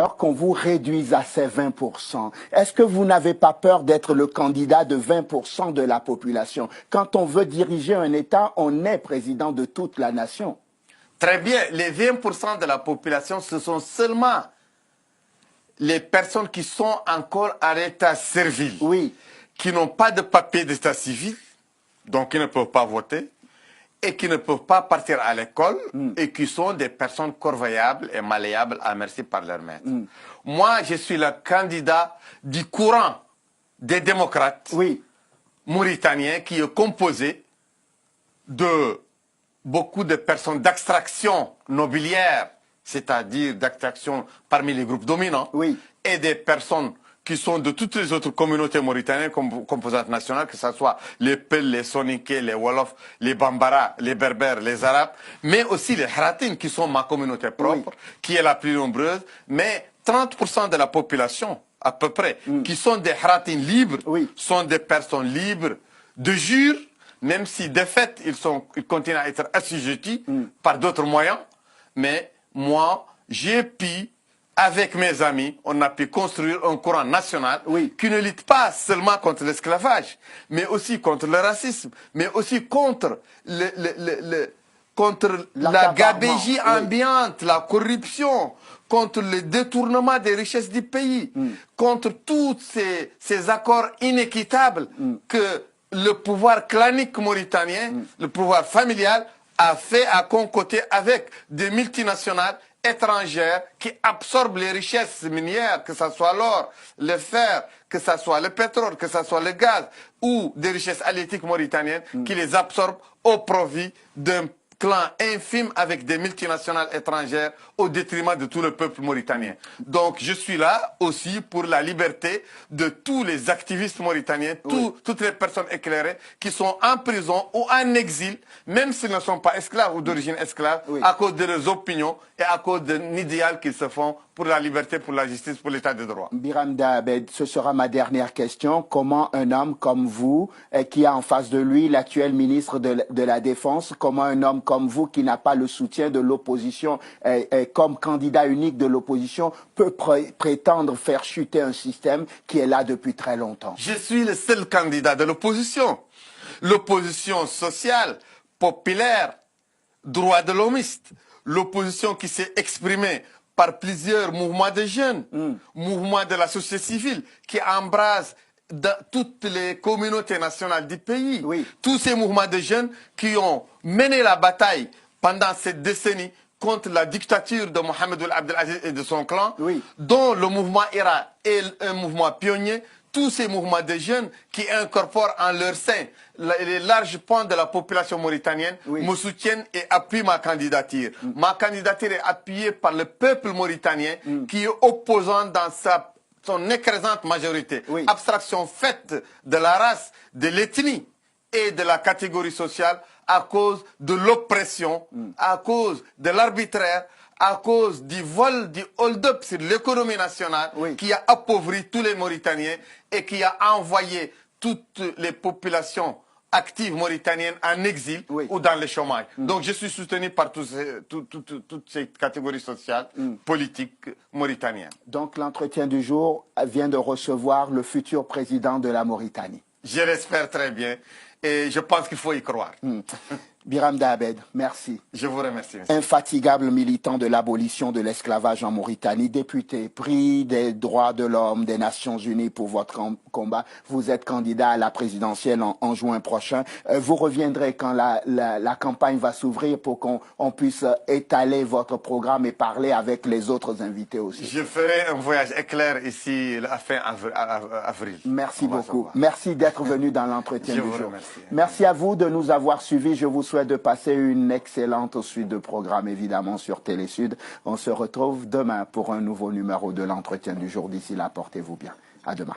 peur qu'on vous réduise à ces 20%? Est-ce que vous n'avez pas peur d'être le candidat de 20% de la population? Quand on veut diriger un État, on est président de toute la nation. Très bien, les 20% de la population, ce sont seulement les personnes qui sont encore à l'état servile, oui, qui n'ont pas de papier d'état civil, donc qui ne peuvent pas voter, et qui ne peuvent pas partir à l'école, et qui sont des personnes corvéables et malléables à merci par leur maître. Moi, je suis le candidat du courant des démocrates mauritaniens qui est composé de beaucoup de personnes d'extraction nobiliaire, c'est-à-dire d'extraction parmi les groupes dominants, et des personnes qui sont de toutes les autres communautés mauritaniennes composantes nationales, que ce soit les Peuls, les Soninké, les Wolofs, les Bambara, les Berbères, les Arabes, mais aussi les Haratines, qui sont ma communauté propre, qui est la plus nombreuse, mais 30% de la population, à peu près, qui sont des Haratines libres, sont des personnes libres de jure, même si de fait, ils continuent à être assujettis par d'autres moyens. Mais moi, j'ai pu, avec mes amis, on a pu construire un courant national qui ne lutte pas seulement contre l'esclavage, mais aussi contre le racisme, mais aussi contre la gabegie ambiante, la corruption, contre le détournement des richesses du pays, contre tous ces accords inéquitables que le pouvoir clanique mauritanien, le pouvoir familial, a fait à concocter avec des multinationales étrangères qui absorbent les richesses minières, que ce soit l'or, le fer, que ce soit le pétrole, que ce soit le gaz, ou des richesses halieutiques mauritaniennes, qui les absorbent au profit d'un clan infime avec des multinationales étrangères au détriment de tout le peuple mauritanien. Donc je suis là aussi pour la liberté de tous les activistes mauritaniens, toutes les personnes éclairées qui sont en prison ou en exil, même s'ils ne sont pas esclaves ou d'origine esclave, à cause de leurs opinions et à cause d'un idéal qu'ils se font pour la liberté, pour la justice, pour l'état de droit. Biram Dahabed, ce sera ma dernière question. Comment un homme comme vous, qui a en face de lui l'actuel ministre de la Défense, comment un homme comme vous, qui n'a pas le soutien de l'opposition, comme candidat unique de l'opposition, peut prétendre faire chuter un système qui est là depuis très longtemps? Je suis le seul candidat de l'opposition. L'opposition sociale, populaire, droit de l'homiste. L'opposition qui s'est exprimée par plusieurs mouvements de jeunes, mouvements de la société civile, qui embrassent toutes les communautés nationales du pays. Tous ces mouvements de jeunes qui ont mené la bataille pendant cette décennie contre la dictature de Mohamed Abdelaziz et de son clan, dont le mouvement IRA est un mouvement pionnier. Tous ces mouvements de jeunes qui incorporent en leur sein les larges pans de la population mauritanienne me soutiennent et appuient ma candidature. Ma candidature est appuyée par le peuple mauritanien qui est opposant dans son écrasante majorité. Abstraction faite de la race, de l'ethnie et de la catégorie sociale à cause de l'oppression, à cause de l'arbitraire, à cause du vol, du hold-up sur l'économie nationale qui a appauvri tous les Mauritaniens et qui a envoyé toutes les populations actives mauritaniennes en exil ou dans le chômage. Donc je suis soutenu par toutes ces catégories sociales, politiques mauritaniennes. Donc l'entretien du jour vient de recevoir le futur président de la Mauritanie. Je l'espère très bien et je pense qu'il faut y croire. Biram Dahabed, merci. Je vous remercie. Monsieur. Infatigable militant de l'abolition de l'esclavage en Mauritanie, député, prix des droits de l'homme des Nations Unies pour votre combat. Vous êtes candidat à la présidentielle en juin prochain. Vous reviendrez quand la campagne va s'ouvrir pour qu'on puisse étaler votre programme et parler avec les autres invités aussi. Je ferai un voyage éclair ici à fin avril. Merci beaucoup. Merci d'être venu dans l'entretien du jour. Remercie. Merci à vous de nous avoir suivis. Je vous souhaite de passer une excellente suite de programmes, évidemment, sur Télésud. On se retrouve demain pour un nouveau numéro de l'entretien du jour. D'ici là, portez-vous bien. À demain.